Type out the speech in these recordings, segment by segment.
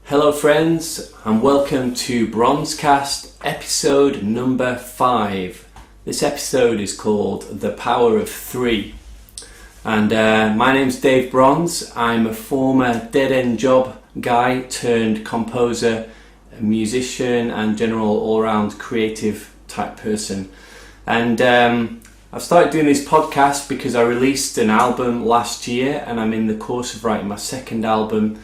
Hello friends, and welcome to BronsCast episode number 5. This episode is called The Power of 3. And my name's Dave Brons. I'm a former dead-end job guy turned composer, musician and general all-round creative type person. And I've started doing this podcast because I released an album last year and I'm in the course of writing my second album.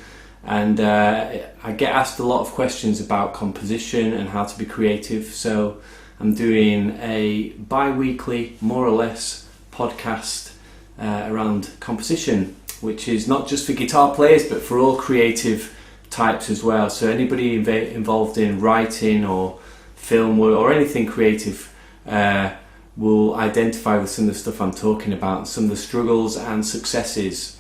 And I get asked a lot of questions about composition and how to be creative, so I'm doing a bi-weekly, more or less, podcast around composition, which is not just for guitar players but for all creative types as well. So anybody involved in writing or film or anything creative will identify with some of the stuff I'm talking about, some of the struggles and successes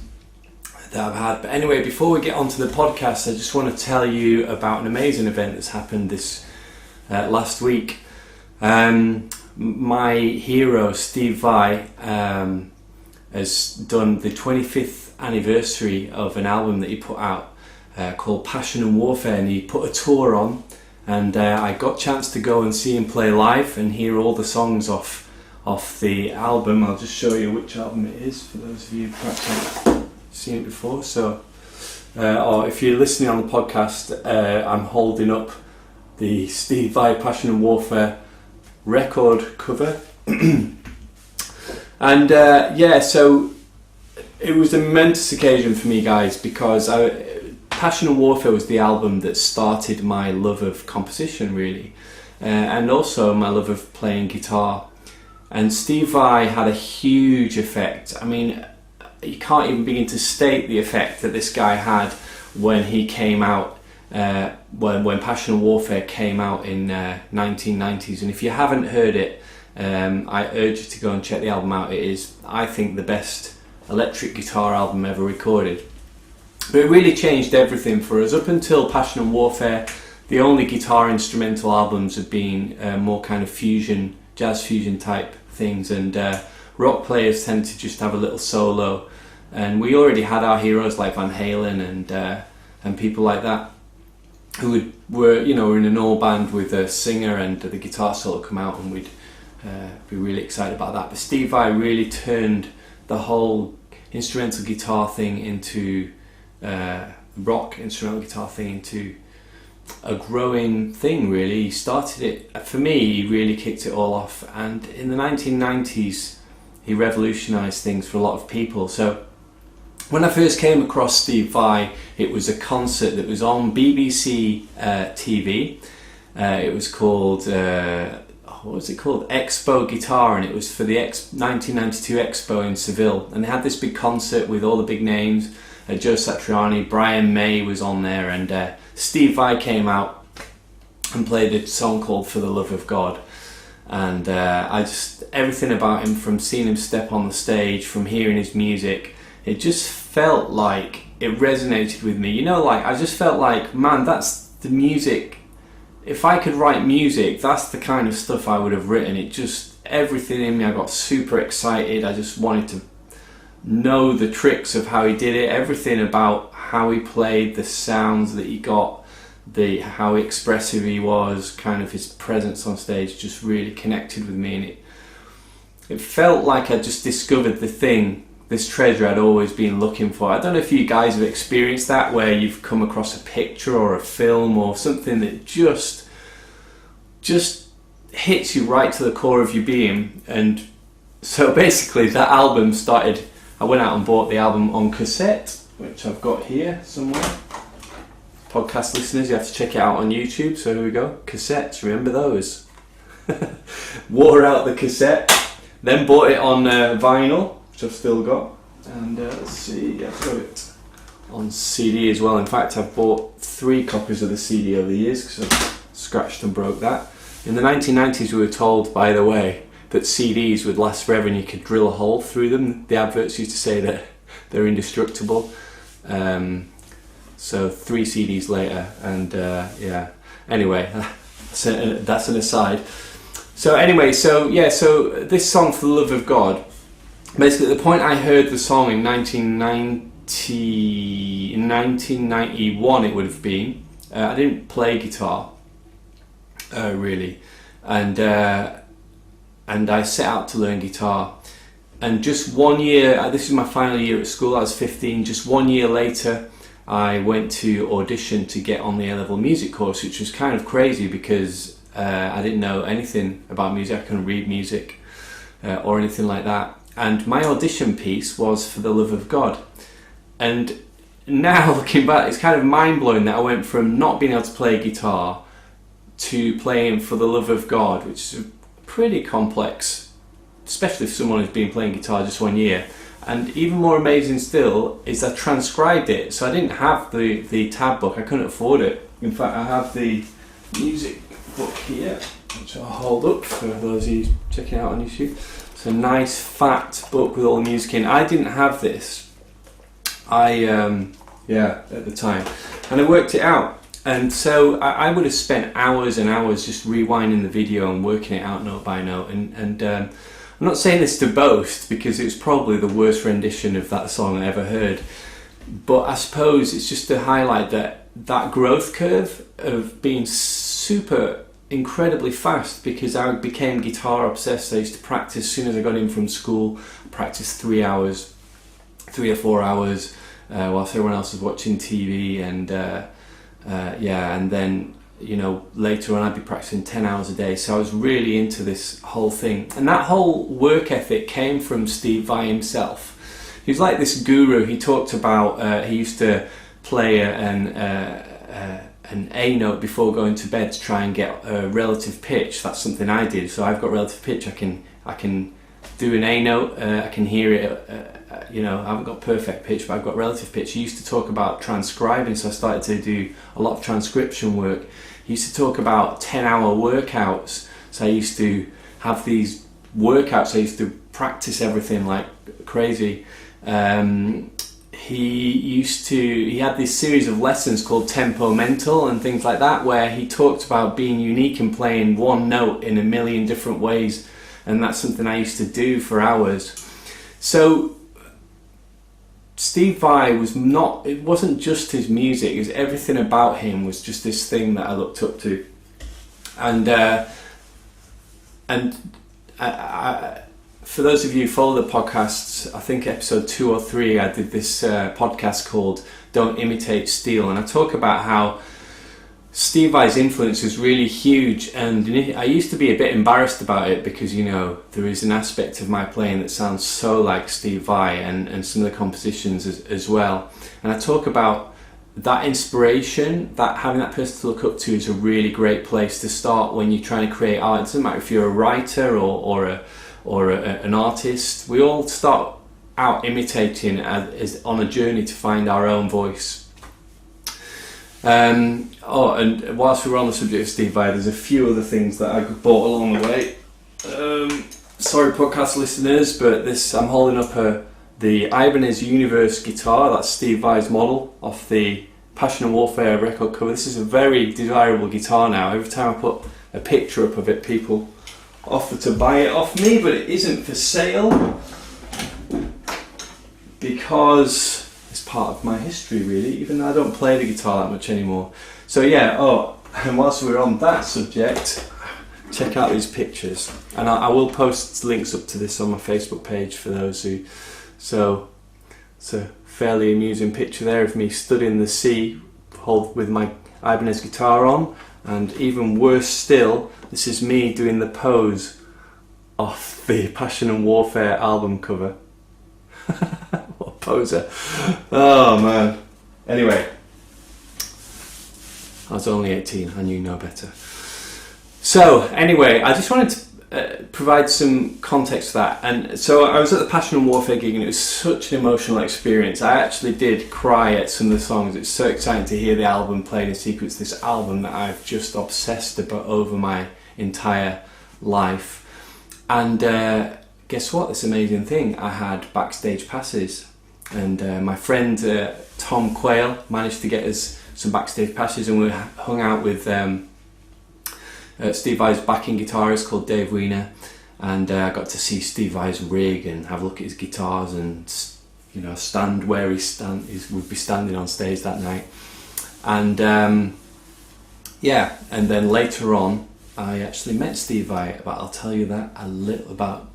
that I've had. But anyway, before we get onto the podcast, I just want to tell you about an amazing event that's happened this last week. My hero Steve Vai has done the 25th anniversary of an album that he put out called Passion and Warfare, and he put a tour on, and I got a chance to go and see him play live and hear all the songs off the album. I'll just show you which album it is for those of you perhaps haven't seen it before. So or if you're listening on the podcast, I'm holding up the Steve Vai Passion and Warfare record cover. And so it was a momentous occasion for me, guys, because Passion and Warfare was the album that started my love of composition, really, and also my love of playing guitar. And Steve Vai had a huge effect. I mean, you can't even begin to state the effect that this guy had when he came out, when Passion and Warfare came out in 1990s. And if you haven't heard it, I urge you to go and check the album out. It is, I think, the best electric guitar album ever recorded. But it really changed everything for us. Up until Passion and Warfare, the only guitar instrumental albums have been more kind of fusion, jazz fusion type things, and rock players tend to just have a little solo. And we already had our heroes like Van Halen and people like that who were in an all band with a singer and the guitar solo come out, and we'd be really excited about that. But Steve Vai really turned the whole instrumental guitar thing into rock instrumental guitar thing into a growing thing, really. He started it, for me, he really kicked it all off, and in the 1990s he revolutionised things for a lot of people. So when I first came across Steve Vai, it was a concert that was on BBC TV. It was called, what was it called? Expo Guitar, and it was for the 1992 Expo in Seville. And they had this big concert with all the big names. Joe Satriani, Brian May was on there, and Steve Vai came out and played a song called For the Love of God. And everything about him, from seeing him step on the stage, from hearing his music, it just felt like it resonated with me. I just felt like, man, that's the music. If I could write music, that's the kind of stuff I would have written. It just, everything in me, I got super excited. I just wanted to know the tricks of how he did it, everything about how he played, the sounds that he got, how expressive he was, kind of his presence on stage just really connected with me, and it felt like I just discovered this treasure I'd always been looking for. I don't know if you guys have experienced that, where you've come across a picture or a film or something that just hits you right to the core of your being. And so basically that album started, I went out and bought the album on cassette, which I've got here somewhere. Podcast listeners, you have to check it out on YouTube. So here we go, cassettes, remember those? Wore out the cassette, then bought it on vinyl, which I've still got, and let's see, I've got it on CD as well. In fact, I've bought 3 copies of the CD over the years because I've scratched and broke that. In the 1990s we were told, by the way, that CDs would last forever and you could drill a hole through them. The adverts used to say that they're indestructible. So 3 CDs later, and anyway, that's an aside. So anyway, so this song, For the Love of God, basically at the point I heard the song in 1991 it would have been, I didn't play guitar really, and I set out to learn guitar. And just 1 year, this is my final year at school, I was 15, just 1 year later I went to audition to get on the A-level music course, which was kind of crazy because I didn't know anything about music, I couldn't read music or anything like that. And my audition piece was For the Love of God. And now looking back, it's kind of mind-blowing that I went from not being able to play guitar to playing For the Love of God, which is pretty complex, especially for someone who's been playing guitar just 1 year. And even more amazing still is I transcribed it. So I didn't have the tab book, I couldn't afford it. In fact, I have the music book here, which I'll hold up for those of you checking out on YouTube. It's a nice fat book with all the music in. I didn't have this, at the time, and I worked it out. And so I would have spent hours and hours just rewinding the video and working it out note by note. And I'm not saying this to boast, because it's probably the worst rendition of that song I ever heard. But I suppose it's just to highlight that growth curve of being super incredibly fast, because I became guitar obsessed. I used to practice as soon as I got in from school. I practiced 3 or 4 hours whilst everyone else was watching TV, and and then later on I'd be practicing 10 hours a day. So I was really into this whole thing, and that whole work ethic came from Steve Vai himself. He was like this guru. He talked about he used to play an A note before going to bed to try and get a relative pitch. That's something I did. So I've got relative pitch. I can do an A note. I can hear it. I haven't got perfect pitch, but I've got relative pitch. He used to talk about transcribing, so I started to do a lot of transcription work. He used to talk about 10-hour workouts. So I used to have these workouts. I used to practice everything like crazy. He had this series of lessons called Tempo Mental and things like that, where he talked about being unique and playing one note in a million different ways, and that's something I used to do for hours. So Steve Vai it wasn't just his music, it was everything about him was just this thing that I looked up to. And for those of you who follow the podcasts, I think episode 2 or 3, I did this podcast called Don't Imitate Steal, and I talk about how Steve Vai's influence is really huge, and I used to be a bit embarrassed about it because, there is an aspect of my playing that sounds so like Steve Vai, and some of the compositions as well. And I talk about that inspiration, that having that person to look up to is a really great place to start when you're trying to create art. It doesn't matter if you're a writer or an artist. We all start out imitating as on a journey to find our own voice. And whilst we were on the subject of Steve Vai, there's a few other things that I bought along the way. Sorry podcast listeners, but I'm holding up the Ibanez Universe guitar. That's Steve Vai's model off the Passion and Warfare record cover. This is a very desirable guitar now. Every time I put a picture up of it, people offer to buy it off me, but it isn't for sale because it's part of my history, really, even though I don't play the guitar that much anymore. So and whilst we're on that subject, check out these pictures, and I will post links up to this on my Facebook page for those who. So it's a fairly amusing picture there of me stood in the sea with my Ibanez guitar on, and even worse still, this is me doing the pose off the Passion and Warfare album cover. What a poser. Oh man. Anyway, I was only 18, I knew no better. So anyway, I just wanted to provide some context to that. And so I was at the Passion and Warfare gig, and it was such an emotional experience. I actually did cry at some of the songs. It's so exciting to hear the album played in sequence, this album that I've just obsessed about over my entire life. And guess what, this amazing thing, I had backstage passes, and my friend Tom Quayle managed to get us some backstage passes, and we hung out with Steve Vai's backing guitarist called Dave Weiner, and I got to see Steve Vai's rig and have a look at his guitars and stand where he would be standing on stage that night. And yeah, and then later on, I actually met Steve Vai, but I'll tell you that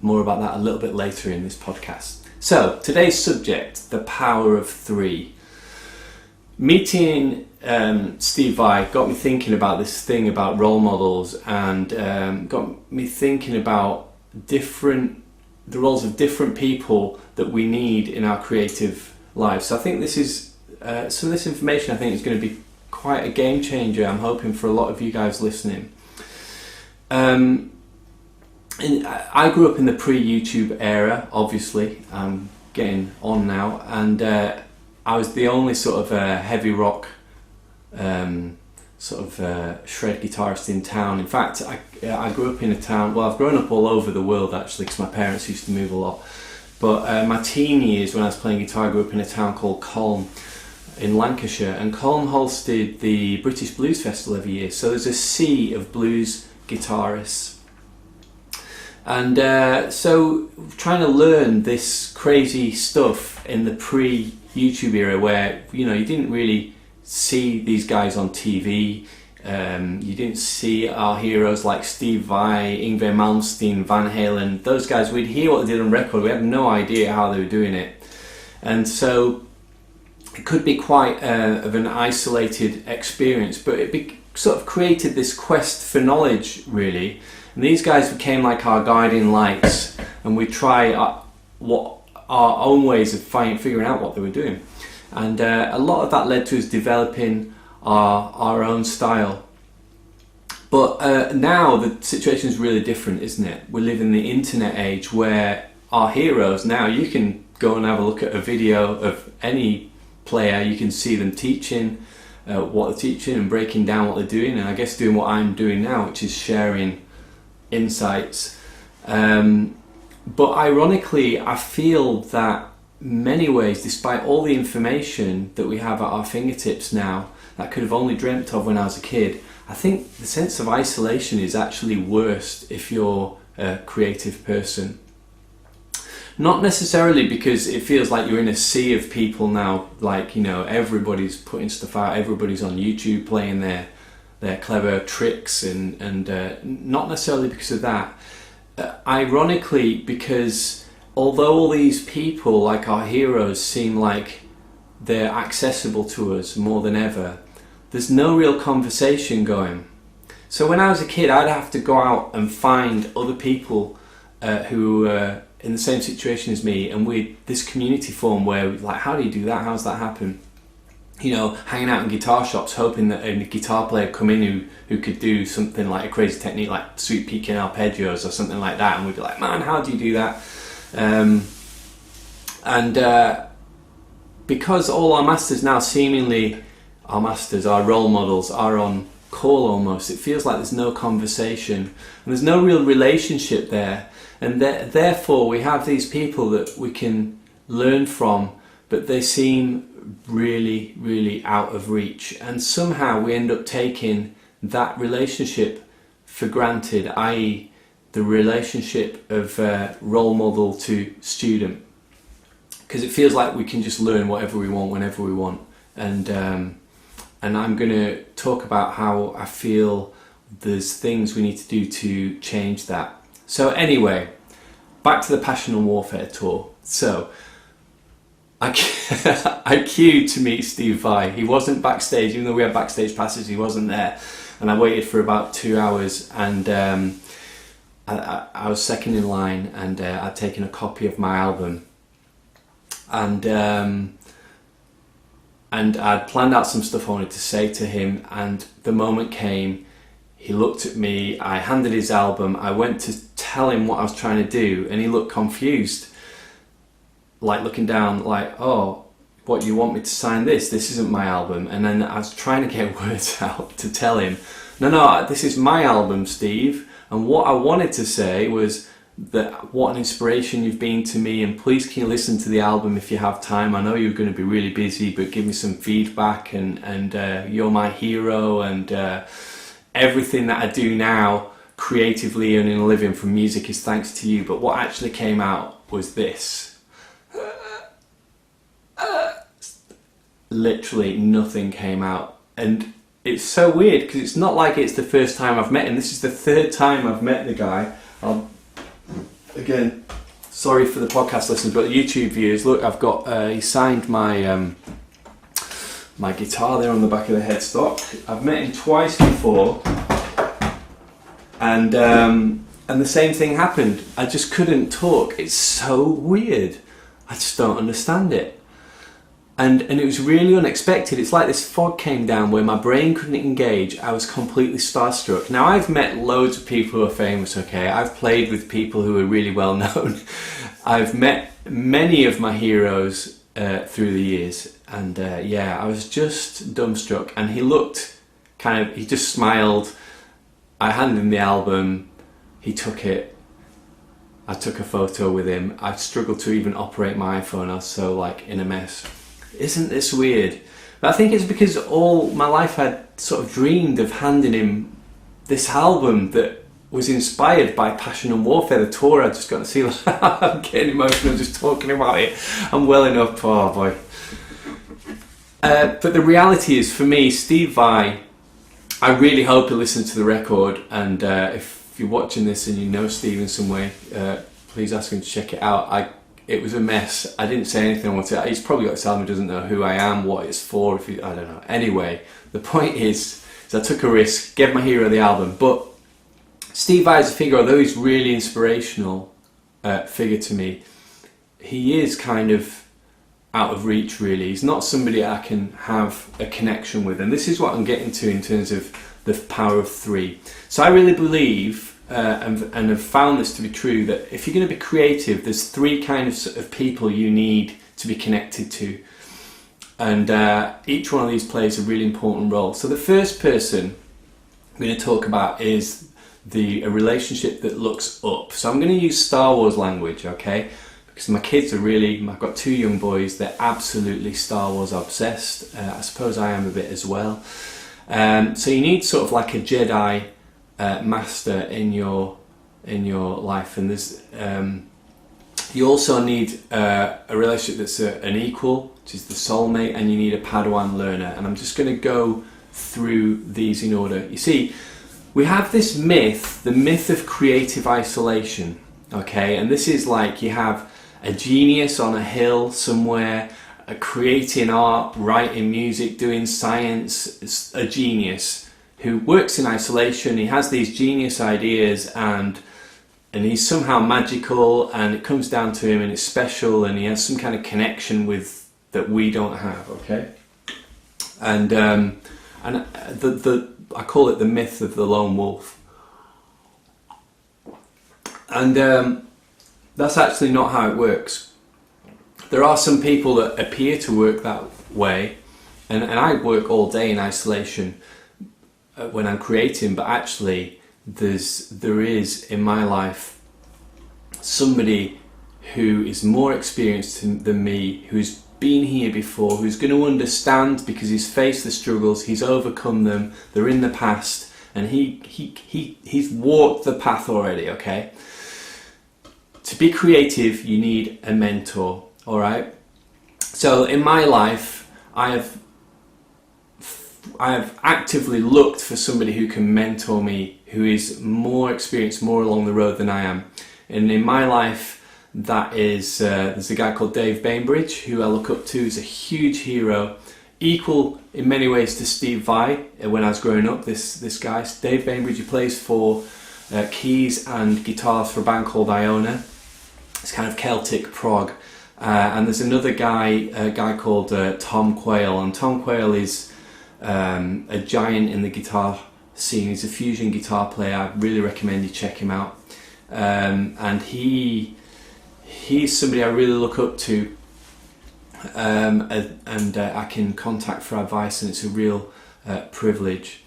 more about that a little bit later in this podcast. So today's subject: the power of three. Meeting Steve Vai got me thinking about this thing about role models, and got me thinking about the roles of different people that we need in our creative lives. So I think this is some of this information I think is going to be quite a game changer. I'm hoping for a lot of you guys listening. And I grew up in the pre-YouTube era, obviously. I'm getting on now, and I was the only sort of heavy rock shred guitarist in town. In fact, I grew up in a town, well, I've grown up all over the world actually, because my parents used to move a lot. But my teen years when I was playing guitar, I grew up in a town called Colne in Lancashire, and Colne hosted the British Blues Festival every year. So there's a sea of blues guitarists. And so trying to learn this crazy stuff in the pre-YouTube era where, you didn't really see these guys on TV. You didn't see our heroes like Steve Vai, Yngwie Malmsteen, Van Halen. Those guys, we'd hear what they did on record. We had no idea how they were doing it. And so it could be quite of an isolated experience, but it sort of created this quest for knowledge, really. And these guys became like our guiding lights, and we try our own ways of figuring out what they were doing. And a lot of that led to us developing our own style. But now the situation is really different, isn't it? We live in the internet age where our heroes, now you can go and have a look at a video of any player, you can see them teaching what they're teaching and breaking down what they're doing, and I guess doing what I'm doing now, which is sharing insights. But ironically, I feel that many ways, despite all the information that we have at our fingertips now that I could have only dreamt of when I was a kid, I think the sense of isolation is actually worst if you're a creative person. Not necessarily because it feels like you're in a sea of people now, like, everybody's putting stuff out, everybody's on YouTube playing their clever tricks, and not necessarily because of that. Ironically, because although all these people, like our heroes, seem like they're accessible to us more than ever, there's no real conversation going. So when I was a kid, I'd have to go out and find other people who were in the same situation as me, and this community form where like, how do you do that? How's that happen? Hanging out in guitar shops, hoping that a guitar player come in who could do something like a crazy technique like sweep peaking arpeggios or something like that, and we'd be like, man, how do you do that? Because all our masters now, seemingly our role models are on call almost, it feels like there's no conversation and there's no real relationship there, and therefore we have these people that we can learn from, but they seem really, really out of reach, and somehow we end up taking that relationship for granted, i.e. the relationship of role model to student, because it feels like we can just learn whatever we want whenever we want. And I'm going to talk about how I feel there's things we need to do to change that. So anyway, back to the Passion and Warfare tour. So I queued to meet Steve Vai. He wasn't backstage, even though we had backstage passes, he wasn't there. And I waited for about 2 hours, and I was second in line, and I'd taken a copy of my album. And I'd planned out some stuff I wanted to say to him, and the moment came, he looked at me, I handed his album, I went to tell him what I was trying to do, and he looked confused, like looking down like, oh, what, you want me to sign this? This isn't my album. And then I was trying to get words out to tell him, no, this is my album, Steve. And what I wanted to say was that what an inspiration you've been to me, and please can you listen to the album if you have time. I know you're going to be really busy, but give me some feedback, and you're my hero, and everything that I do now creatively and in a living from music is thanks to you. But what actually came out was this. Literally nothing came out, and it's so weird because it's not like it's the first time I've met him. This is the third time I've met the guy. Again, sorry for the podcast listeners, but the YouTube viewers, look, I've got, he signed my my guitar there on the back of the headstock. I've met him twice before, and the same thing happened. I just couldn't talk. It's so weird. I just don't understand it. And it was really unexpected. It's like this fog came down where my brain couldn't engage. I was completely starstruck. Now, I've met loads of people who are famous, okay? I've played with people who are really well known. I've met many of my heroes through the years. And I was just dumbstruck. And he looked he just smiled. I handed him the album. He took it. I took a photo with him. I struggled to even operate my iPhone. I was so in a mess. Isn't this weird? But I think it's because all my life I'd sort of dreamed of handing him this album that was inspired by Passion and Warfare, the tour I'd just got to see. I'm getting emotional just talking about it. I'm welling up, oh boy. But the reality is, for me, Steve Vai, I really hope he listens to the record, and if you're watching this and you know Steve in some way, please ask him to check it out. It was a mess. I didn't say anything on it. He's probably got this album, doesn't know who I am, what it's for, I don't know. Anyway, the point is I took a risk, gave my hero the album, but Steve Vai as a figure, although he's really inspirational figure to me, he is kind of out of reach, really. He's not somebody I can have a connection with, and this is what I'm getting to in terms of the power of three. So I really believe, and have found this to be true, that if you're going to be creative, there's three kinds of people you need to be connected to, and each one of these plays a really important role. So the first person I'm going to talk about is a relationship that looks up. So I'm going to use Star Wars language, okay? Because my kids are I've got two young boys, they're absolutely Star Wars obsessed. I suppose I am a bit as well. So you need sort of like a Jedi Master in your life, and there's you also need a relationship that's an equal, which is the soulmate, and you need a Padawan learner. And I'm just going to go through these in order. You see, we have this myth, the myth of creative isolation, okay? And this is like you have a genius on a hill somewhere, creating art, writing music, doing science. It's a genius who works in isolation. He has these genius ideas, and he's somehow magical, and it comes down to him, and it's special, and he has some kind of connection with that we don't have, okay? And I call it the myth of the lone wolf. And that's actually not how it works. There are some people that appear to work that way, and I work all day in isolation when I'm creating, but actually there is in my life somebody who is more experienced than me, who's been here before, who's going to understand because he's faced the struggles, he's overcome them, they're in the past, and he's walked the path already, okay? To be creative, you need a mentor, all right? So in my life, I have actively looked for somebody who can mentor me, who is more experienced, more along the road than I am. And in my life, that is, there's a guy called Dave Bainbridge, who I look up to. He's a huge hero, equal in many ways to Steve Vai when I was growing up. This guy, Dave Bainbridge, he plays for keys and guitars for a band called Iona. It's kind of Celtic prog. And there's another guy, a guy called Tom Quayle, and Tom Quayle is a giant in the guitar scene. He's a fusion guitar player. I really recommend you check him out. And he's somebody I really look up to, and I can contact for advice, and it's a real privilege.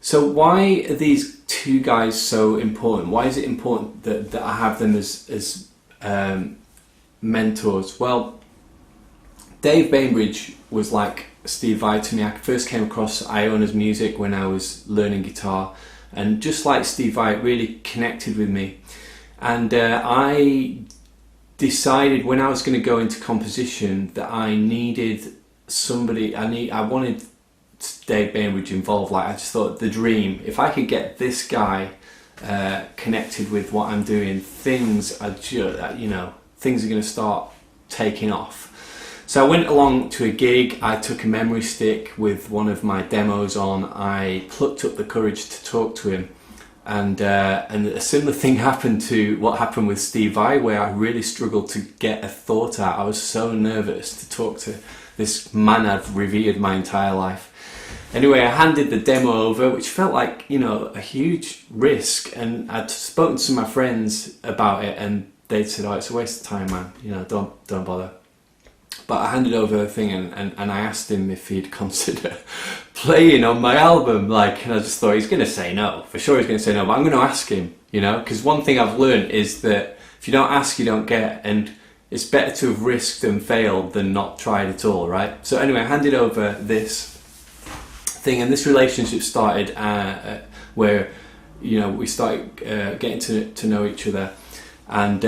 So why are these two guys so important? Why is it important that I have them as mentors? Well, Dave Bainbridge was like Steve Vai to me. I first came across Iona's music when I was learning guitar, and just like Steve Vai, it really connected with me. And I decided when I was going to go into composition that I needed somebody. I wanted Dave Bainbridge involved. Like, I just thought the dream, if I could get this guy connected with what I'm doing, things are things are going to start taking off. So I went along to a gig, I took a memory stick with one of my demos on, I plucked up the courage to talk to him, and a similar thing happened to what happened with Steve Vai, where I really struggled to get a thought out. I was so nervous to talk to this man I've revered my entire life. Anyway, I handed the demo over, which felt like, a huge risk, and I'd spoken to my friends about it, and they'd said, "Oh, it's a waste of time, man, don't bother." But I handed over the thing, and I asked him if he'd consider playing on my album. And I just thought, he's going to say no. For sure he's going to say no, but I'm going to ask him, because one thing I've learned is that if you don't ask, you don't get, and it's better to have risked and failed than not tried at all, right? So anyway, I handed over this thing, and this relationship started where, we started getting to know each other, and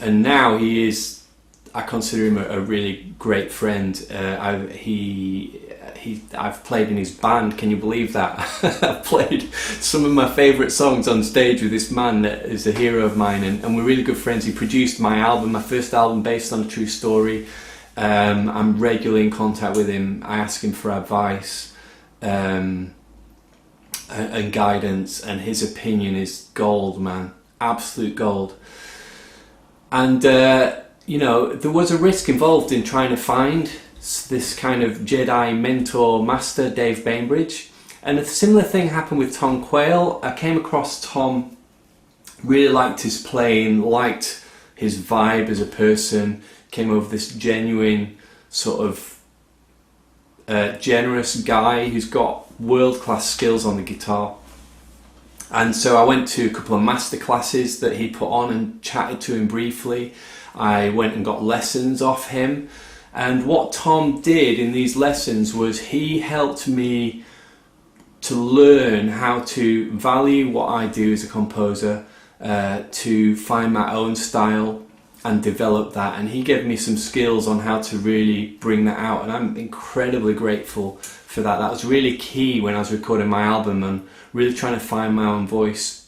now he is, I consider him a really great friend. I've played in his band. Can you believe that? I've played some of my favourite songs on stage with this man that is a hero of mine, and we're really good friends. He produced my album, my first album based on a true story. I'm regularly in contact with him. I ask him for advice and guidance, and his opinion is gold, man. Absolute gold. And there was a risk involved in trying to find this kind of Jedi mentor master, Dave Bainbridge. And a similar thing happened with Tom Quayle. I came across Tom, really liked his playing, liked his vibe as a person, came over this genuine sort of generous guy who's got world-class skills on the guitar. And so I went to a couple of master classes that he put on and chatted to him briefly. I went and got lessons off him, and what Tom did in these lessons was he helped me to learn how to value what I do as a composer, to find my own style and develop that, and he gave me some skills on how to really bring that out, and I'm incredibly grateful for that. That was really key when I was recording my album and really trying to find my own voice.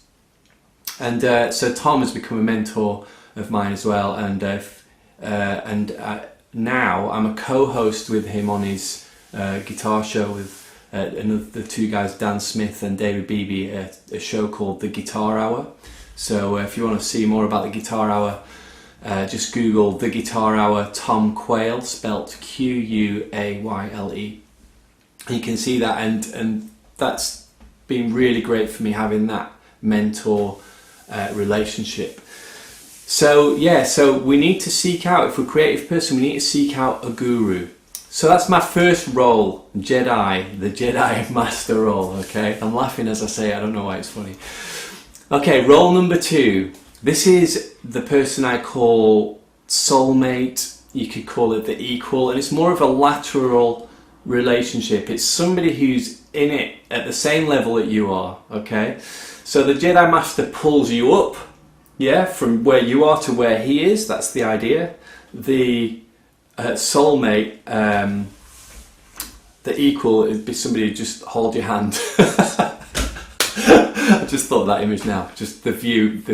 And so Tom has become a mentor of mine as well, and now I'm a co-host with him on his guitar show with the two guys, Dan Smith and David Beebe, a show called The Guitar Hour. So if you want to see more about The Guitar Hour, just Google The Guitar Hour Tom Quayle, spelt Quayle. You can see that, and that's been really great for me, having that mentor relationship. So we need to seek out, if we're a creative person, we need to seek out a guru. So that's my first role, Jedi, the Jedi Master role, okay? I'm laughing as I say it, I don't know why it's funny. Okay, role number 2. This is the person I call soulmate, you could call it the equal, and it's more of a lateral relationship. It's somebody who's in it at the same level that you are, okay? So the Jedi Master pulls you up, from where you are to where he is. That's the idea. The soulmate, the equal, would be somebody who just hold your hand. I just thought of that image now. Just the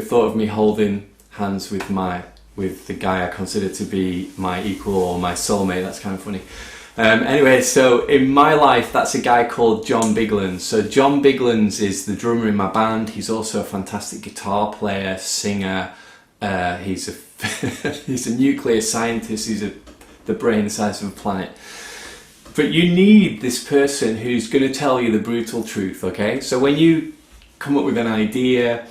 thought of me holding hands with the guy I consider to be my equal or my soulmate. That's kind of funny. Anyway, so in my life, that's a guy called John Biglands. So John Biglands is the drummer in my band. He's also a fantastic guitar player, singer. He's a nuclear scientist. He's the brain the size of a planet. But you need this person who's going to tell you the brutal truth, okay? So when you come up with an idea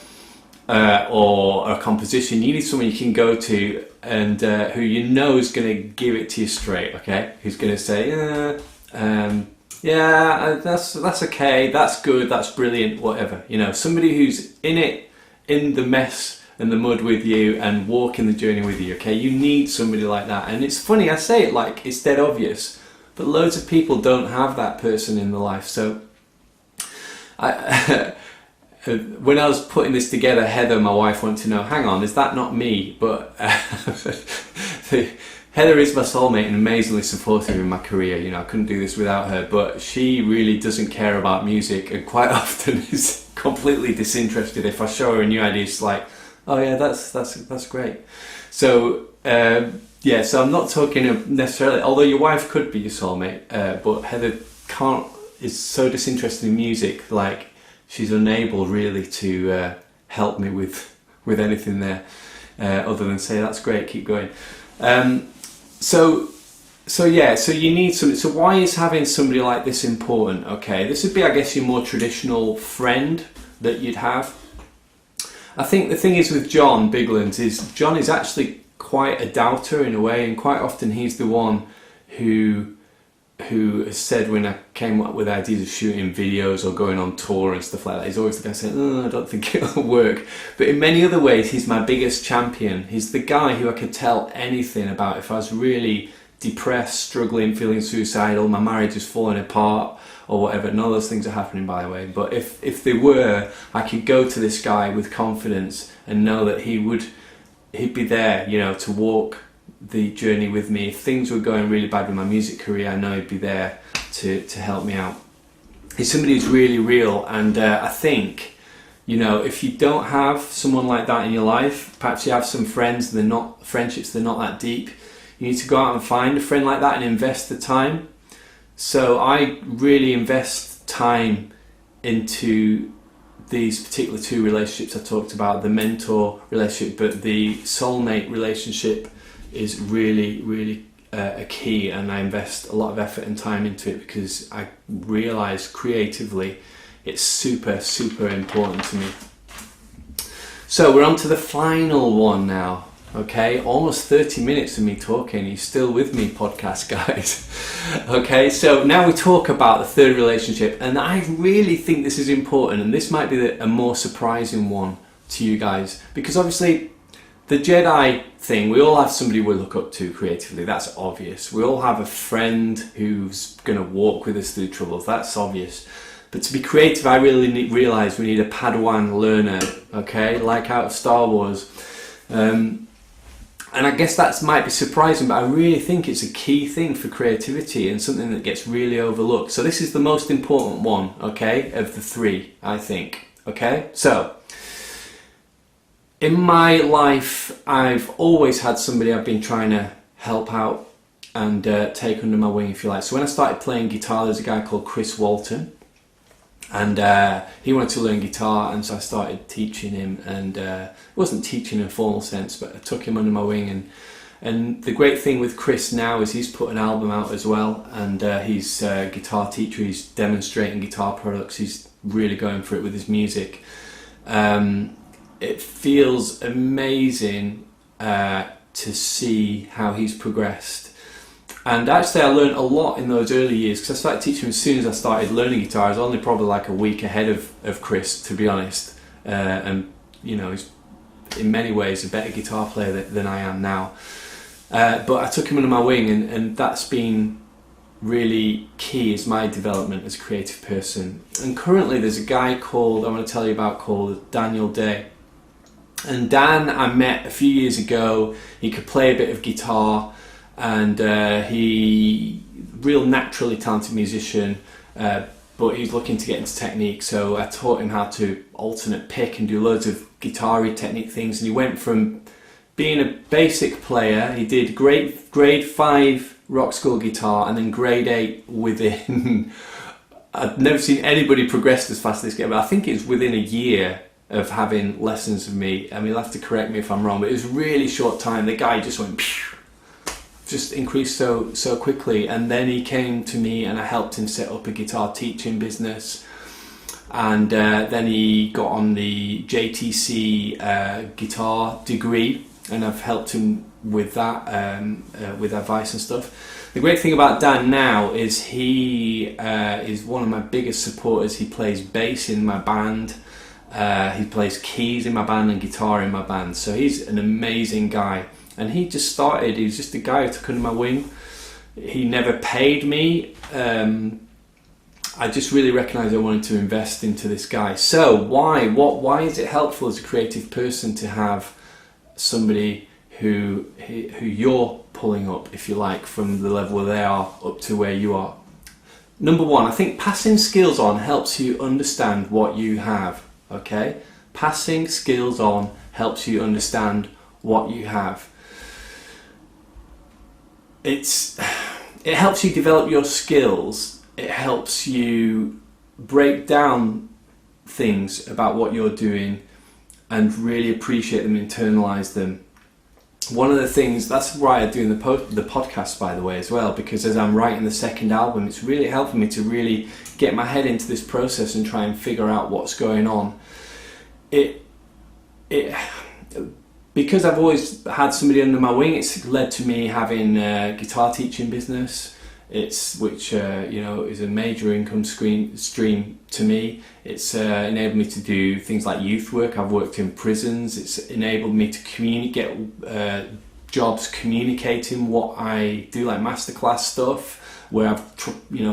or a composition, you need someone you can go to and who you know is going to give it to you straight, okay? Who's going to say, that's okay, that's good, that's brilliant, whatever. Somebody who's in it, in the mess and the mud with you and walking the journey with you, okay? You need somebody like that. And it's funny, I say it like it's dead obvious, but loads of people don't have that person in their life. So when I was putting this together, Heather, my wife, wanted to know, hang on, is that not me? But Heather is my soulmate and amazingly supportive in my career. You know, I couldn't do this without her, but she really doesn't care about music and quite often is completely disinterested. If I show her a new idea, she's like, oh yeah, that's great. So yeah, so I'm not talking necessarily, although your wife could be your soulmate, but Heather is so disinterested in music, like she's unable really to help me with anything there, other than say, that's great, keep going. So you need somebody. So why is having somebody like this important? Okay, this would be, I guess, your more traditional friend that you'd have. I think the thing is with John Bigland is John is actually quite a doubter in a way, and quite often he's the one who has said, when I came up with ideas of shooting videos or going on tour and stuff like that, he's always the guy saying, oh, I don't think it'll work. But in many other ways, he's my biggest champion. He's the guy who I could tell anything about. If I was really depressed, struggling, feeling suicidal, my marriage is falling apart or whatever, none of those things are happening, by the way, but if they were, I could go to this guy with confidence and know that he'd be there, you know, to walk the journey with me. If things were going really bad with my music career, I know he'd be there to help me out. He's somebody who's really real, and I think, you know, if you don't have someone like that in your life, perhaps you have some friendships, they're not that deep, you need to go out and find a friend like that and invest the time. So I really invest time into these particular two relationships I talked about, the mentor relationship, but the soulmate relationship is really a key, and I invest a lot of effort and time into it because I realise creatively it's super important to me. So we're on to the final one now. Okay, almost 30 minutes of me talking. You're still with me, podcast guys. Okay, so now we talk about the third relationship, and I really think this is important, and this might be a more surprising one to you guys, because obviously the Jedi thing, we all have somebody we look up to creatively, that's obvious. We all have a friend who's going to walk with us through troubles, that's obvious. But to be creative, I really realise we need a Padawan learner, okay, like out of Star Wars. And I guess that might be surprising, but I really think it's a key thing for creativity and something that gets really overlooked. So this is the most important one, okay, of the three, I think. Okay, so in my life, I've always had somebody I've been trying to help out and take under my wing, if you like. So when I started playing guitar, there's a guy called Chris Walton, and he wanted to learn guitar, and so I started teaching him, and it wasn't teaching in a formal sense, but I took him under my wing, and the great thing with Chris now is he's put an album out as well, and he's a guitar teacher, he's demonstrating guitar products, he's really going for it with his music. It feels amazing to see how he's progressed. And actually I learned a lot in those early years, because I started teaching him as soon as I started learning guitar. I was only probably like a week ahead of Chris, to be honest. And you know, he's in many ways a better guitar player than I am now. But I took him under my wing, and that's been really key as my development as a creative person. And currently there's a guy called, I want to tell you about, called Daniel Day. And Dan I met a few years ago. He could play a bit of guitar, and he real naturally talented musician, but he's looking to get into technique, so I taught him how to alternate pick and do loads of guitar-y technique things, and he went from being a basic player, he did grade 5 rock school guitar, and then grade 8 within I've never seen anybody progress as fast as this guy, but I think it's within a year of having lessons with me. I mean, you'll have to correct me if I'm wrong, but it was a really short time. The guy just went phew, just increased so quickly, and then he came to me and I helped him set up a guitar teaching business, and then he got on the JTC guitar degree, and I've helped him with that, with advice and stuff. The great thing about Dan now is he is one of my biggest supporters. He plays bass in my band, he plays keys in my band and guitar in my band, so he's an amazing guy. And he just started, he was just a guy who took under my wing. He never paid me. I just really recognised I wanted to invest into this guy. So why is it helpful as a creative person to have somebody who you're pulling up, if you like, from the level where they are up to where you are. Number one, I think passing skills on helps you understand what you have, okay? Passing skills on helps you understand what you have. It helps you develop your skills. It helps you break down things about what you're doing and really appreciate them, internalize them. One of the things, that's why I'm doing the podcast, by the way, as well, because as I'm writing the second album, it's really helping me to really get my head into this process and try and figure out what's going on. Because I've always had somebody under my wing, it's led to me having a guitar teaching business, which is a major income stream to me. It's enabled me to do things like youth work. I've worked in prisons. It's enabled me to get jobs communicating what I do, like masterclass stuff, where I've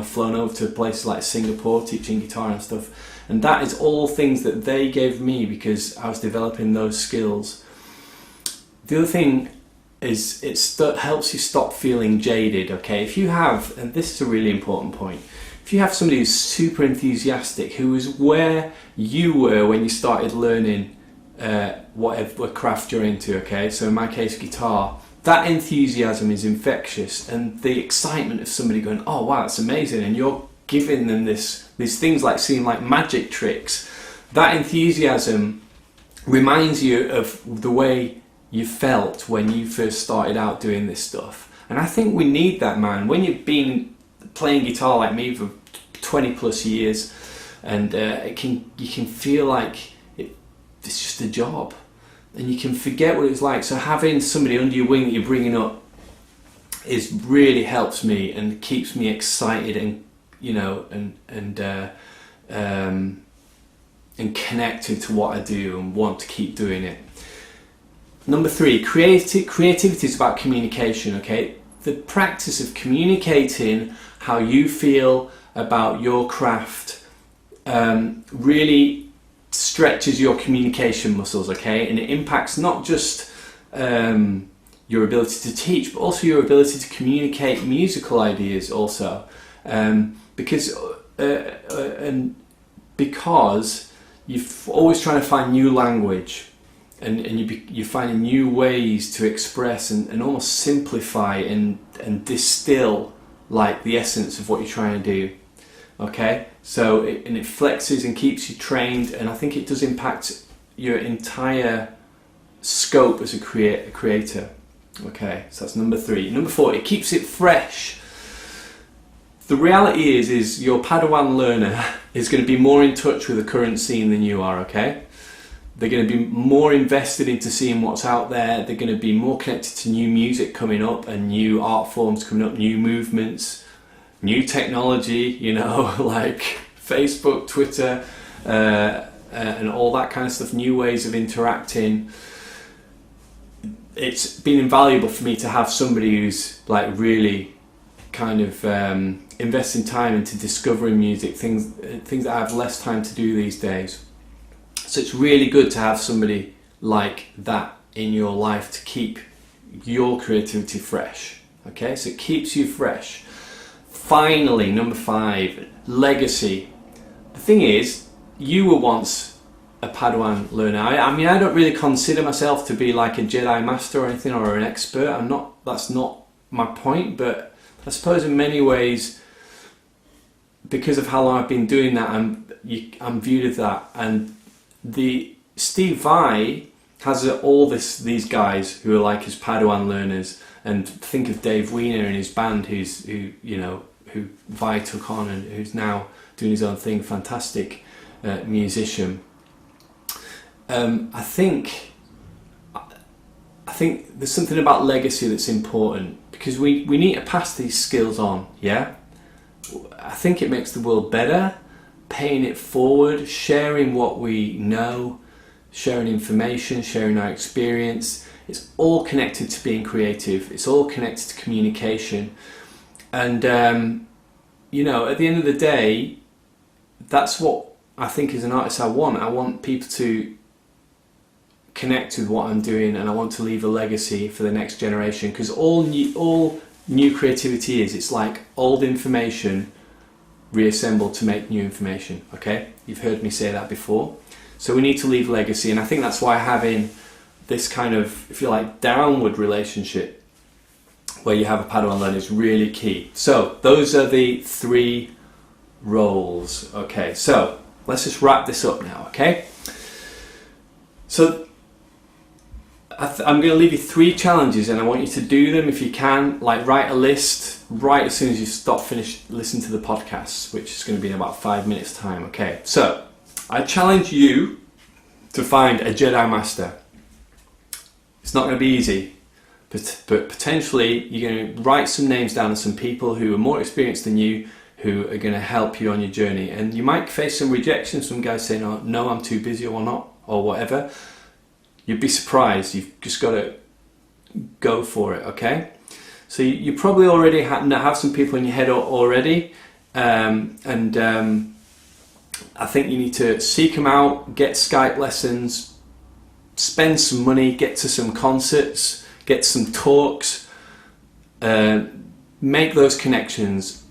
flown over to places like Singapore teaching guitar and stuff. And that is all things that they gave me because I was developing those skills. The other thing is it helps you stop feeling jaded, okay? If you have, and this is a really important point, if you have somebody who's super enthusiastic, who was where you were when you started learning whatever craft you're into, okay? So in my case, guitar, that enthusiasm is infectious, and the excitement of somebody going, oh wow, that's amazing, and you're giving them these things like seem like magic tricks. That enthusiasm reminds you of the way you felt when you first started out doing this stuff. And I think we need that, man. When you've been playing guitar like me for 20 plus years, and you can feel like it's just a job, and you can forget what it's like. So having somebody under your wing that you're bringing up really helps me and keeps me excited and and connected to what I do and want to keep doing it. Number three, creativity is about communication, okay? The practice of communicating how you feel about your craft really stretches your communication muscles, okay? And it impacts not just your ability to teach, but also your ability to communicate musical ideas also. Because you're always trying to find new language, and you're finding new ways to express and almost simplify and distill like the essence of what you're trying to do. Okay, so it flexes and keeps you trained, and I think it does impact your entire scope as a creator. Okay, so that's number three. Number four, it keeps it fresh. The reality is your Padawan learner is going to be more in touch with the current scene than you are, okay? They're going to be more invested into seeing what's out there. They're going to be more connected to new music coming up and new art forms coming up, new movements, new technology, like Facebook, Twitter, and all that kind of stuff, new ways of interacting. It's been invaluable for me to have somebody who's like really kind of investing time into discovering music, things that I have less time to do these days. So it's really good to have somebody like that in your life to keep your creativity fresh. Okay, so it keeps you fresh. Finally, number five, legacy. The thing is, you were once a Padawan learner. I mean, I don't really consider myself to be like a Jedi Master or anything, or an expert. That's not my point, but I suppose in many ways, because of how long I've been doing that, I'm viewed as that. And the Steve Vai has all these guys who are like his Padawan learners, and think of Dave Weiner and his band, who Vai took on and who's now doing his own thing. Fantastic musician. I think there's something about legacy that's important, because we need to pass these skills on. Yeah, I think it makes the world better, paying it forward, sharing what we know, sharing information, sharing our experience. It's all connected to being creative. It's all connected to communication. And at the end of the day, that's what I think as an artist I want. I want people to connect with what I'm doing, and I want to leave a legacy for the next generation, because all new creativity it's like old information reassembled to make new information. Okay, you've heard me say that before. So we need to leave legacy, and I think that's why having this kind of, if you like, downward relationship where you have a Padawan learner is really key. So those are the 3 roles. Okay, so let's just wrap this up now. Okay, so I'm going to leave you 3 challenges, and I want you to do them if you can. Like, write a list right as soon as you listen to the podcast, which is going to be in about 5 minutes time. Okay, so I challenge you to find a Jedi Master. It's not going to be easy, but potentially you're going to write some names down of some people who are more experienced than you, who are going to help you on your journey. And you might face some rejection, some guys saying, "Oh, no, I'm too busy," or not, or whatever. You'd be surprised. You've just got to go for it, okay? So you probably already have some people in your head already, and I think you need to seek them out, get Skype lessons, spend some money, get to some concerts, get some talks, make those connections.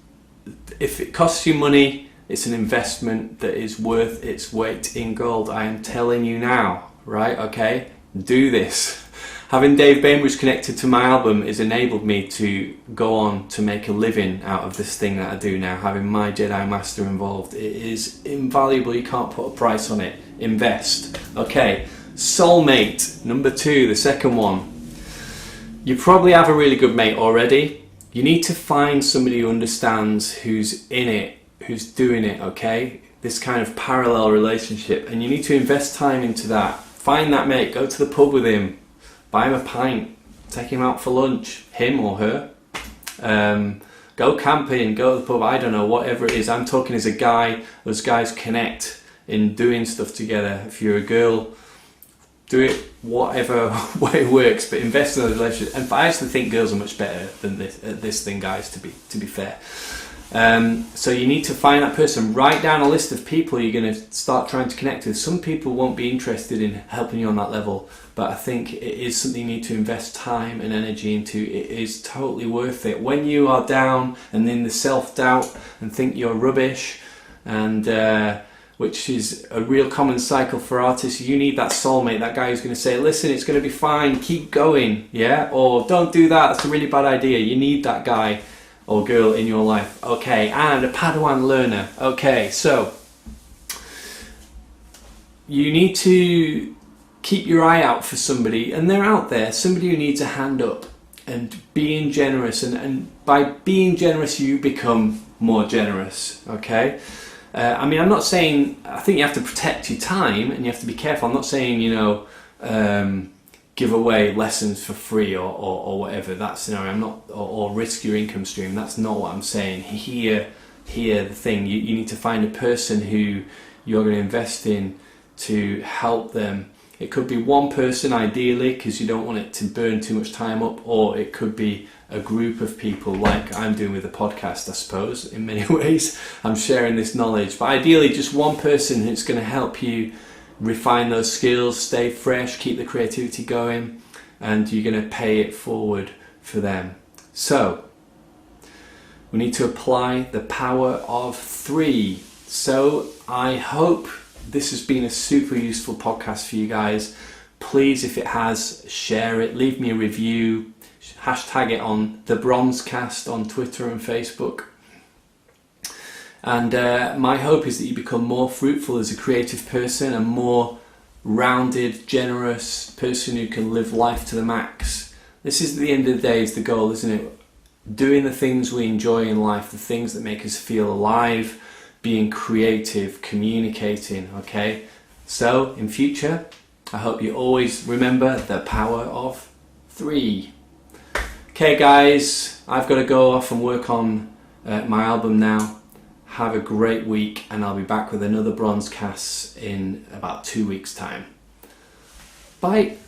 If it costs you money, it's an investment that is worth its weight in gold. I am telling you now. Right, okay, do this. Having Dave Bainbridge connected to my album has enabled me to go on to make a living out of this thing that I do now. Having my Jedi Master involved, it is invaluable. You can't put a price on it. Invest. Okay, soulmate, number 2, the second one. You probably have a really good mate already. You need to find somebody who understands, who's in it, who's doing it, okay? This kind of parallel relationship, and you need to invest time into that. Find that mate, go to the pub with him, buy him a pint, take him out for lunch, him or her. Go camping, go to the pub, I don't know, whatever it is. I'm talking as a guy, those guys connect in doing stuff together. If you're a girl, do it whatever way it works, but invest in those relationships. And I actually think girls are much better than this thing, guys, to be fair. So you need to find that person. Write down a list of people you're going to start trying to connect with. Some people won't be interested in helping you on that level, but I think it is something you need to invest time and energy into. It is totally worth it. When you are down and in the self-doubt and think you're rubbish, and which is a real common cycle for artists, you need that soulmate, that guy who's going to say, "Listen, it's going to be fine, keep going," yeah, or "Don't do that, that's a really bad idea." You need that guy or girl in your life. Okay, and a Padawan learner. Okay, so you need to keep your eye out for somebody, and they're out there, somebody who needs a hand up, and being generous, and by being generous you become more generous, okay? I mean, I'm not saying, I think you have to protect your time and you have to be careful. I'm not saying, give away lessons for free or whatever, that scenario. I'm not, or risk your income stream. That's not what I'm saying. Here, the thing, you need to find a person who you're going to invest in to help them. It could be one person ideally, because you don't want it to burn too much time up, or it could be a group of people like I'm doing with the podcast, I suppose, in many ways. I'm sharing this knowledge, but ideally just one person who's going to help you refine those skills, stay fresh, keep the creativity going, and you're going to pay it forward for them. So we need to apply the power of 3. So I hope this has been a super useful podcast for you guys. Please, if it has, share it, leave me a review, hashtag it on the BronsCast on Twitter and Facebook. And my hope is that you become more fruitful as a creative person, a more rounded, generous person who can live life to the max. This is, at the end of the day, is the goal, isn't it? Doing the things we enjoy in life, the things that make us feel alive, being creative, communicating, okay? So, in future, I hope you always remember the power of 3. Okay guys, I've got to go off and work on my album now. Have a great week, and I'll be back with another BronsCast in about 2 weeks' time. Bye!